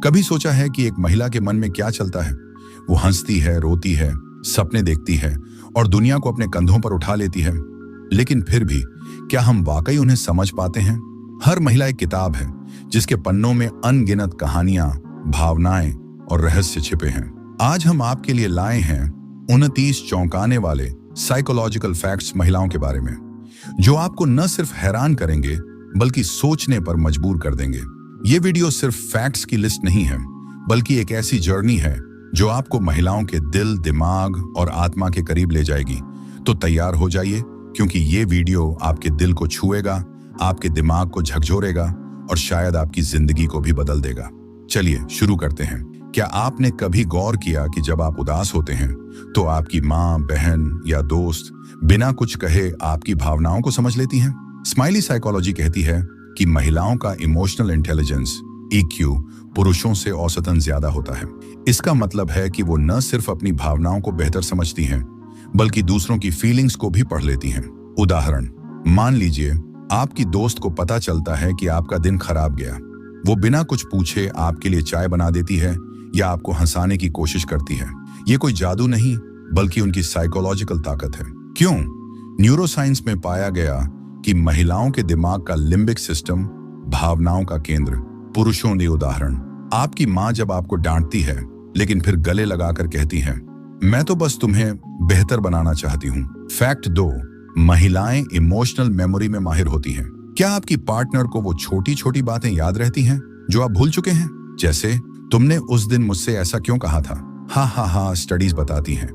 कभी सोचा है कि एक महिला के मन में क्या चलता है? वो हंसती है, रोती है, सपने देखती है और दुनिया को अपने कंधों पर उठा लेती है। लेकिन फिर भी क्या हम वाकई उन्हें समझ पाते हैं? हर महिला एक किताब है जिसके पन्नों में अनगिनत कहानियां, भावनाएं और रहस्य छिपे हैं। आज हम आपके लिए लाए हैं 29 चौंकाने वाले साइकोलॉजिकल फैक्ट्स महिलाओं के बारे में, जो आपको न सिर्फ हैरान करेंगे बल्कि सोचने पर मजबूर कर देंगे। ये वीडियो सिर्फ फैक्ट्स की लिस्ट नहीं है, बल्कि एक ऐसी जर्नी है जो आपको महिलाओं के दिल, दिमाग और आत्मा के करीब ले जाएगी। तो तैयार हो जाइए, क्योंकि ये वीडियो आपके दिल को छुएगा, आपके दिमाग को झकझोरेगा और शायद आपकी जिंदगी को भी बदल देगा। चलिए शुरू करते हैं। क्या आपने कभी गौर किया कि जब आप उदास होते हैं तो आपकी माँ, बहन या दोस्त बिना कुछ कहे आपकी भावनाओं को समझ लेती हैं? स्माइली साइकोलॉजी कहती है कि महिलाओं का इमोशनल इंटेलिजेंस EQ पुरुषों से औसतन ज्यादा होता है। इसका मतलब है कि वो न सिर्फ अपनी भावनाओं को बेहतर समझती हैं, बल्कि दूसरों की फीलिंग्स को भी पढ़ लेती हैं। उदाहरण, मान लीजिए आपकी दोस्त को पता चलता है कि आपका दिन खराब गया। वो बिना कुछ पूछे आपके लिए चाय बना देती है या आपको हंसाने की कोशिश करती है। ये कोई जादू नहीं, बल्कि उनकी साइकोलॉजिकल ताकत है। क्यों? न्यूरोसाइंस में पाया गया कि महिलाओं के दिमाग का लिम्बिक सिस्टम भावनाओं का केंद्र। पुरुषों ने उदाहरण, आपकी माँ जब आपको डांटती है लेकिन फिर गले लगाकर कहती है, मैं तो बस तुम्हें बेहतर बनाना चाहती हूँ। फैक्ट 2, महिलाएं इमोशनल मेमोरी में माहिर होती हैं। क्या आपकी पार्टनर को वो छोटी छोटी बातें याद रहती हैं जो आप भूल चुके हैं? जैसे, तुमने उस दिन मुझसे ऐसा क्यों कहा था? हाँ, स्टडीज बताती हैं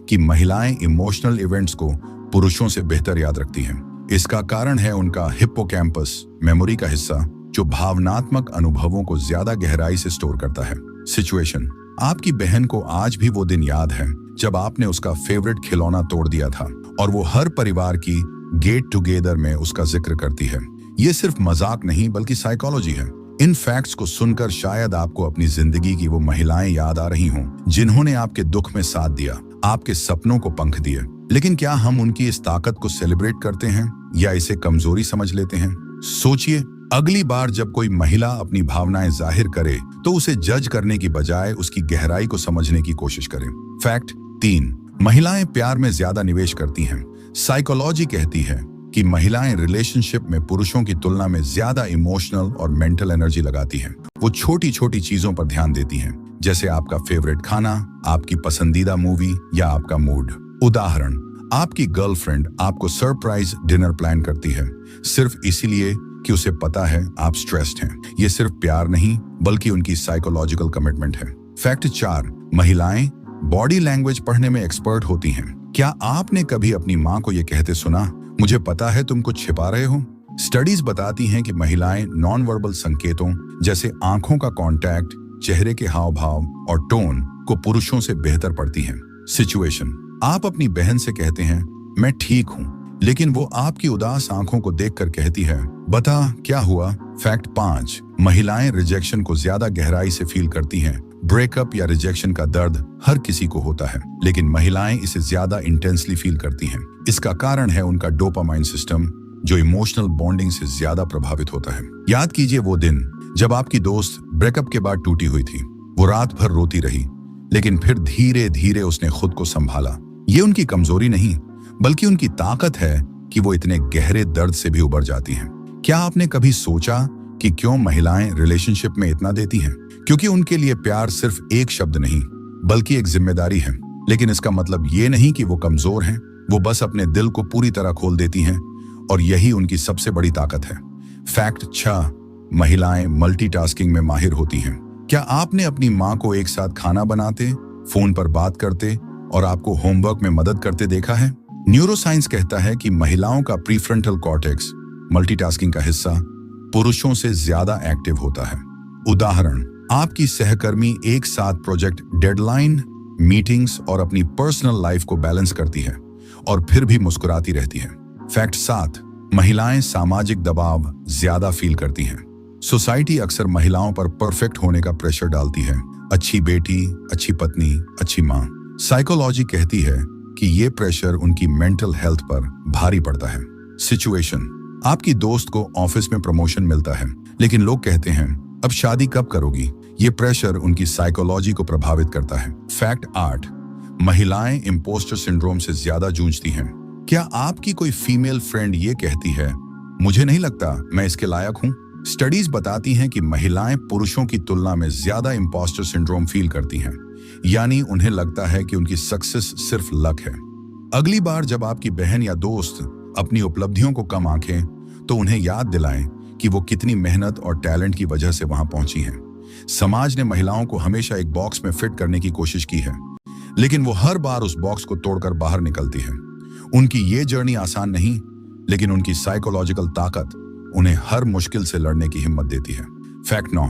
कि महिलाएं इमोशनल इवेंट्स को पुरुषों से बेहतर याद रखती हैं। इसका कारण है उनका हिप्पोकैम्पस, मेमोरी का हिस्सा, जो भावनात्मक अनुभवों को ज्यादा गहराई से स्टोर करता है। सिचुएशन, आपकी बहन को आज भी वो दिन याद है जब आपने उसका फेवरेट खिलौना तोड़ दिया था, और वो हर परिवार की गेट टुगेदर में उसका जिक्र करती है। ये सिर्फ मजाक नहीं, बल्कि साइकोलॉजी है। इन फैक्ट्स को सुनकर शायद आपको अपनी जिंदगी की वो महिलाएं याद आ रही हों जिन्होंने आपके दुख में साथ दिया, आपके सपनों को पंख दिए। लेकिन क्या हम उनकी इस ताकत को सेलिब्रेट करते हैं या इसे कमजोरी समझ लेते हैं? सोचिए, अगली बार जब कोई महिला अपनी भावनाएं जाहिर करे तो उसे जज करने की बजाय उसकी गहराई को समझने की कोशिश करें। फैक्ट 3, महिलाएं प्यार में ज्यादा निवेश करती हैं। साइकोलॉजी कहती है कि महिलाएं रिलेशनशिप में पुरुषों की तुलना में ज्यादा इमोशनल और मेंटल एनर्जी लगाती हैं। वो छोटी छोटी चीजों पर ध्यान देती हैं, जैसे आपका फेवरेट खाना, आपकी पसंदीदा मूवी या आपका मूड। उदाहरण, आपकी गर्लफ्रेंड आपको सरप्राइज डिनर प्लान करती है सिर्फ इसीलिए कि उसे पता है आप स्ट्रेस्ड हैं। ये सिर्फ प्यार नहीं, बल्कि उनकी साइकोलॉजिकल कमिटमेंट है। फैक्ट 4, महिलाएं बॉडी लैंग्वेज पढ़ने में एक्सपर्ट होती हैं। क्या आपने कभी अपनी माँ को ये कहते सुना, मुझे पता है तुम कुछ छिपा रहे हो? स्टडीज बताती हैं कि महिलाएं नॉन वर्बल संकेतों जैसे आंखों का कांटेक्ट, चेहरे के हाव भाव और टोन को पुरुषों से बेहतर पढ़ती हैं। सिचुएशन, आप अपनी बहन से कहते हैं, मैं ठीक हूँ, लेकिन वो आपकी उदास आंखों को देखकर कहती है, बता क्या हुआ? फैक्ट 5, महिलाएं रिजेक्शन को ज्यादा गहराई से फील करती हैं। ब्रेकअप या रिजेक्शन का दर्द हर किसी को होता है, लेकिन महिलाएं इसे ज्यादा इंटेंसली फील करती हैं। इसका कारण है उनका डोपामाइन सिस्टम, जो इमोशनल बॉन्डिंग से ज्यादा प्रभावित होता है। याद कीजिए वो दिन जब आपकी दोस्त ब्रेकअप के बाद टूटी हुई थी। वो रात भर रोती रही, लेकिन फिर धीरे धीरे उसने खुद को संभाला। ये उनकी कमजोरी नहीं, बल्कि उनकी ताकत है कि वो इतने गहरे दर्द से भी उबर जाती हैं। क्या आपने कभी सोचा कि क्यों महिलाएं रिलेशनशिप में इतना देती हैं? क्योंकि उनके लिए प्यार सिर्फ एक शब्द नहीं, बल्कि एक जिम्मेदारी है। लेकिन इसका मतलब ये नहीं कि वो कमजोर हैं, वो बस अपने दिल को पूरी तरह खोल देती हैं, और यही उनकी सबसे बड़ी ताकत है। फैक्ट 6, महिलाएं मल्टीटास्किंग में माहिर होती हैं। क्या आपने अपनी माँ को एक साथ खाना बनाते, फोन पर बात करते और आपको होमवर्क में मदद करते देखा है? न्यूरोसाइंस कहता है कि महिलाओं का प्रीफ्रंटल कॉर्टेक्स, मल्टीटास्किंग का हिस्सा, पुरुषों से ज्यादा एक्टिव होता है। उदाहरण, आपकी सहकर्मी एक साथ प्रोजेक्ट डेडलाइन, मीटिंग्स और अपनी पर्सनल लाइफ को बैलेंस करती है और फिर भी मुस्कुराती रहती है। फैक्ट 7, महिलाएं सामाजिक दबाव ज्यादा फील करती हैं। सोसाइटी अक्सर महिलाओं पर परफेक्ट होने का प्रेशर डालती है, अच्छी बेटी, अच्छी पत्नी, अच्छी माँ। साइकोलॉजी कहती है कि ये प्रेशर उनकी मेंटल हेल्थ पर भारी पड़ता है। सिचुएशन, आपकी दोस्त को ऑफिस में प्रमोशन मिलता है, लेकिन लोग कहते हैं, अब शादी कब करोगी? ये प्रेशर उनकी साइकोलॉजी को प्रभावित करता है। फैक्ट 8, महिलाएं इम्पोस्टर सिंड्रोम से ज्यादा जूझती हैं। क्या आपकी कोई फीमेल फ्रेंड ये कहती है, मुझे नहीं लगता मैं इसके लायक हूं? स्टडीज बताती हैं कि महिलाएं पुरुषों की तुलना में ज्यादा इम्पोस्टर सिंड्रोम फील करती हैं, यानी उन्हें लगता है कि उनकी सक्सेस सिर्फ लक है। अगली बार जब आपकी बहन या दोस्त अपनी उपलब्धियों को कम आंकें, तो उन्हें याद दिलाएं कि वो कितनी मेहनत और टैलेंट की वजह से वहां पहुंची हैं। समाज ने महिलाओं को हमेशा एक बॉक्स में फिट करने की कोशिश की है, लेकिन वो हर बार उस बॉक्स को तोड़कर बाहर निकलती है। उनकी ये जर्नी आसान नहीं, लेकिन उनकी साइकोलॉजिकल ताकत उन्हें हर मुश्किल से लड़ने की हिम्मत देती है। फैक्ट 9,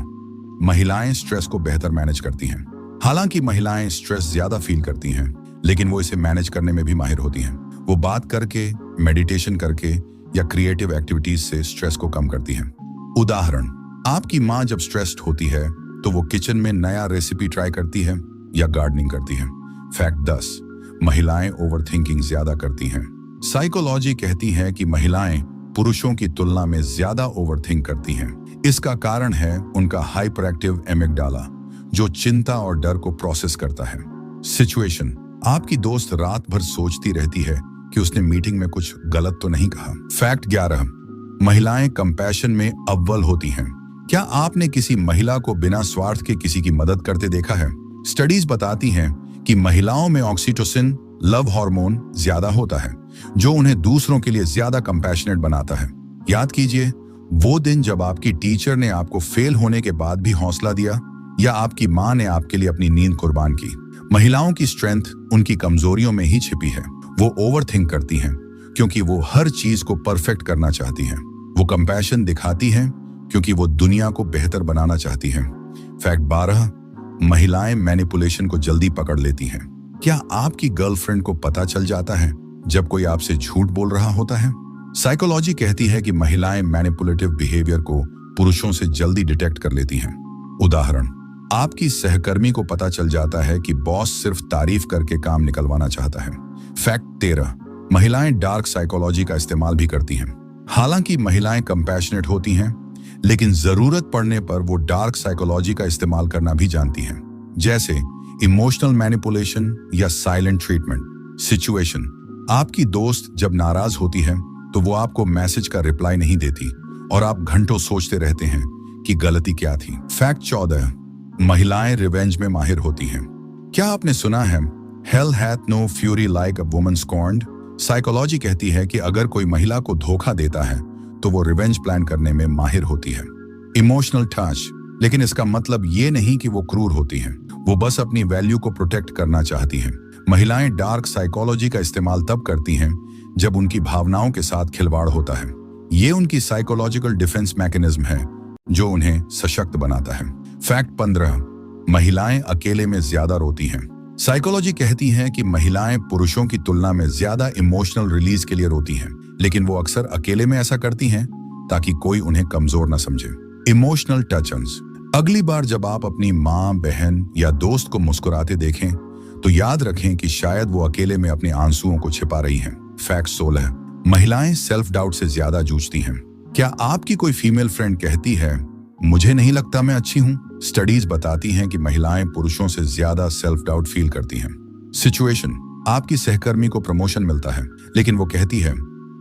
महिलाएं स्ट्रेस को बेहतर मैनेज करती हैं। हालांकि महिलाएं स्ट्रेस ज्यादा फील करती हैं, लेकिन वो इसे मैनेज करने में भी माहिर होती हैं। वो बात करके, मेडिटेशन करके या क्रिएटिव एक्टिविटीज से स्ट्रेस को कम करती हैं। उदाहरण, आपकी माँ जब स्ट्रेस्ड होती है तो वो किचन में नया रेसिपी ट्राई करती है या गार्डनिंग करती है। फैक्ट 10, महिलाएं ओवरथिंकिंग ज्यादा करती हैं। साइकोलॉजी कहती है कि महिलाएं पुरुषों की तुलना में ज्यादा ओवरथिंक करती हैं। इसका कारण है उनका हाइपर एक्टिव एमिगडाला, जो चिंता और डर को प्रोसेस करता है। सिचुएशन, आपकी दोस्त रात भर सोचती रहती है कि उसने मीटिंग में कुछ गलत तो नहीं कहा। फैक्ट 11, महिलाएं कंपैशन में अव्वल होती हैं। क्या आपने किसी महिला को बिना स्वार्थ के किसी की मदद करते देखा है? स्टडीज बताती हैं कि महिलाओं में ऑक्सीटोसिन, लव हार्मोन ज्यादा होता है, जो उन्हें दूसरों के लिए ज्यादा कंपैशनेट बनाता है। याद कीजिए वो दिन जब आपकी टीचर ने आपको फेल होने के बाद भी हौसला दिया, या आपकी माँ ने आपके लिए अपनी नींद कुर्बान की। महिलाओं की स्ट्रेंथ उनकी कमजोरियों में ही छिपी है। वो ओवरथिंक करती हैं क्योंकि वो हर चीज को परफेक्ट करना चाहती हैं। वो कंपैशन दिखाती हैं क्योंकि वो दुनिया को बेहतर बनाना चाहती हैं। फैक्ट 12, महिलाएं मैनिपुलेशन को जल्दी पकड़ लेती हैं। क्या आपकी गर्लफ्रेंड को पता चल जाता है जब कोई आपसे झूठ बोल रहा होता है? साइकोलॉजी कहती है कि महिलाएं मैनिपुलेटिव बिहेवियर को पुरुषों से जल्दी डिटेक्ट कर लेती हैं। उदाहरण, आपकी सहकर्मी को पता चल जाता है कि बॉस सिर्फ तारीफ करके काम निकलवाना चाहता है। फैक्ट 13, महिलाएं डार्क साइकोलॉजी का इस्तेमाल भी करती हैं। हालांकि महिलाएं कंपैशनेट होती हैं, लेकिन जरूरत पड़ने पर वो डार्क साइकोलॉजी का इस्तेमाल करना भी जानती हैं, जैसे इमोशनल मैनिपुलेशन या साइलेंट ट्रीटमेंट। सिचुएशन, आपकी दोस्त जब नाराज होती है तो वो आपको मैसेज का रिप्लाई नहीं देती और आप घंटों सोचते रहते हैं कि गलती क्या थी। फैक्ट 14, महिलाएं रिवेंज में माहिर होती हैं। क्या आपने सुना है, Hell hath no fury like a woman scorned? Psychology कहती है कि अगर कोई महिला को धोखा देता है तो वो रिवेंज प्लान करने में माहिर होती है। इमोशनल टच, लेकिन इसका मतलब ये नहीं कि वो क्रूर होती हैं। वो बस अपनी वैल्यू को प्रोटेक्ट करना चाहती हैं। महिलाएं डार्क साइकोलॉजी का इस्तेमाल तब करती हैं जब उनकी भावनाओं के साथ खिलवाड़ होता है। ये उनकी साइकोलॉजिकल डिफेंस मैकेनिज्म है जो उन्हें सशक्त बनाता है। फैक्ट 15, महिलाएं अकेले में ज्यादा रोती हैं। साइकोलॉजी कहती है कि महिलाएं पुरुषों की तुलना में ज्यादा इमोशनल रिलीज के लिए रोती हैं, लेकिन वो अक्सर अकेले में ऐसा करती हैं ताकि कोई उन्हें कमजोर न समझे। इमोशनल टचन्स, अगली बार जब आप अपनी माँ, बहन या दोस्त को मुस्कुराते देखें तो याद रखें कि शायद वो अकेले में अपने आंसुओं को छिपा रही हैं। फैक्ट 16, महिलाएं सेल्फ डाउट से ज्यादा जूझती हैं। क्या आपकी कोई फीमेल फ्रेंड कहती है, मुझे नहीं लगता मैं अच्छी हूं? स्टडीज बताती हैं कि महिलाएं पुरुषों से ज्यादा सेल्फ डाउट फील करती हैं। सिचुएशन, आपकी सहकर्मी को प्रमोशन मिलता है, लेकिन वो कहती है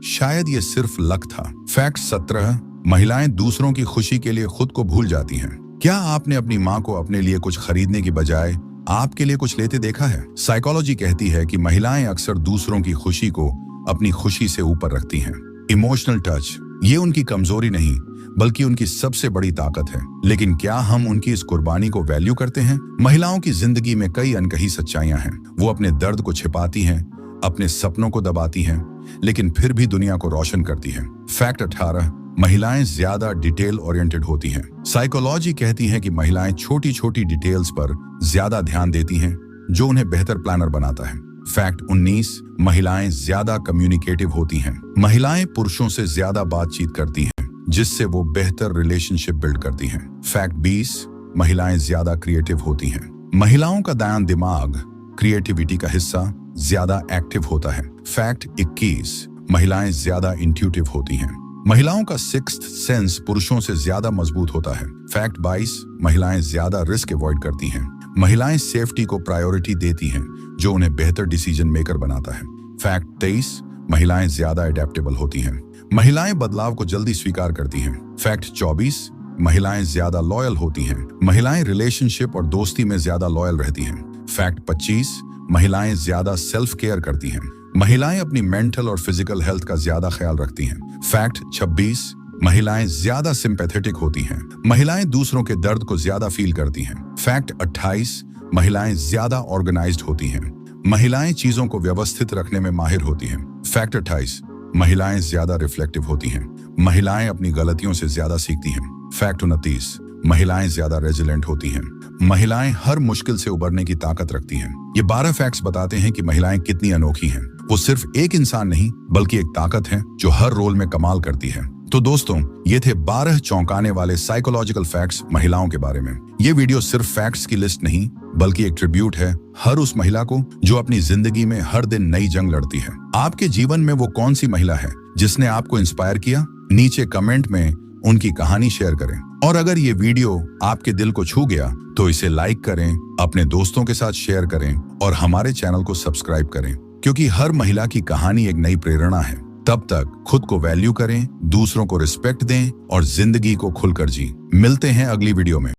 शायद ये सिर्फ लक था। फैक्ट 17, महिलाएं दूसरों की खुशी के लिए खुद को भूल जाती हैं। क्या आपने अपनी माँ को अपने लिए कुछ खरीदने की बजाय आपके लिए कुछ लेते देखा है? साइकोलॉजी कहती है कि महिलाएं अक्सर दूसरों की खुशी को अपनी खुशी से ऊपर रखती हैं। इमोशनल टच, ये उनकी कमजोरी नहीं बल्कि उनकी सबसे बड़ी ताकत है। लेकिन क्या हम उनकी इस कुर्बानी को वैल्यू करते हैं? महिलाओं की जिंदगी में कई अनकही सच्चाइयां हैं। वो अपने दर्द को छिपाती हैं, अपने सपनों को दबाती हैं, लेकिन फिर भी दुनिया को रोशन करती हैं। फैक्ट 18, महिलाएं ज्यादा डिटेल ओरिएंटेड होती हैं। साइकोलॉजी कहती है कि महिलाएं छोटी छोटी डिटेल्स पर ज्यादा ध्यान देती हैं, जो उन्हें बेहतर प्लानर बनाता है। फैक्ट 19, महिलाएं ज्यादा कम्युनिकेटिव होती हैं। महिलाएं पुरुषों से ज्यादा बातचीत करती हैं, जिससे वो बेहतर रिलेशनशिप बिल्ड करती हैं। फैक्ट 20, महिलाएं ज्यादा क्रिएटिव होती हैं। महिलाओं का दायां दिमाग क्रिएटिविटी का हिस्सा ज्यादा एक्टिव होता है। फैक्ट 21, महिलाएं ज्यादा इंट्यूटिव होती हैं। महिलाओं का सिक्स्थ सेंस पुरुषों से ज्यादा मजबूत होता है। फैक्ट 22, महिलाएं ज्यादा रिस्क अवॉइड करती हैं। महिलाएं सेफ्टी को प्रायोरिटी देती हैं, जो उन्हें बेहतर डिसीजन मेकर बनाता है। फैक्ट 23, महिलाएं ज्यादा अडेप्टेबल होती हैं। महिलाएं बदलाव को जल्दी स्वीकार करती हैं। फैक्ट 24, महिलाएं ज्यादा लॉयल होती हैं। महिलाएं रिलेशनशिप और दोस्ती में ज्यादा लॉयल रहती हैं। फैक्ट 25, महिलाएं ज्यादा सेल्फ केयर करती हैं। महिलाएं अपनी मेंटल और फिजिकल हेल्थ का ज्यादा ख्याल रखती हैं। फैक्ट 26, महिलाएं ज्यादा सिंपैथेटिक होती हैं। महिलाएं दूसरों के दर्द को ज्यादा फील करती हैं। फैक्ट 28, महिलाएं ज्यादा ऑर्गेनाइज्ड होती हैं। महिलाएं चीजों को व्यवस्थित रखने में माहिर होती हैं। फैक्ट 28, महिलाएं ज्यादा रिफ्लेक्टिव होती हैं। महिलाएं अपनी गलतियों से ज्यादा सीखती हैं। फैक्ट 29, महिलाएं ज्यादा रेजिलेंट होती हैं। महिलाएं हर मुश्किल से उबरने की ताकत रखती हैं। ये 12 फैक्ट्स बताते हैं कि महिलाएं कितनी अनोखी हैं। वो सिर्फ एक इंसान नहीं, बल्कि एक ताकत है जो हर रोल में कमाल करती है। तो दोस्तों, ये थे 12 चौंकाने वाले साइकोलॉजिकल फैक्ट्स महिलाओं के बारे में। ये वीडियो सिर्फ फैक्ट्स की लिस्ट नहीं, बल्कि एक ट्रिब्यूट है हर उस महिला को जो अपनी जिंदगी में हर दिन नई जंग लड़ती है। आपके जीवन में वो कौन सी महिला है जिसने आपको इंस्पायर किया? नीचे कमेंट में उनकी कहानी शेयर करें। और अगर ये वीडियो आपके दिल को छू गया तो इसे लाइक करें, अपने दोस्तों के साथ शेयर करें और हमारे चैनल को सब्सक्राइब करें, क्योंकि हर महिला की कहानी एक नई प्रेरणा है। तब तक खुद को वैल्यू करें, दूसरों को रिस्पेक्ट दें और जिंदगी को खुलकर जी। मिलते हैं अगली वीडियो में।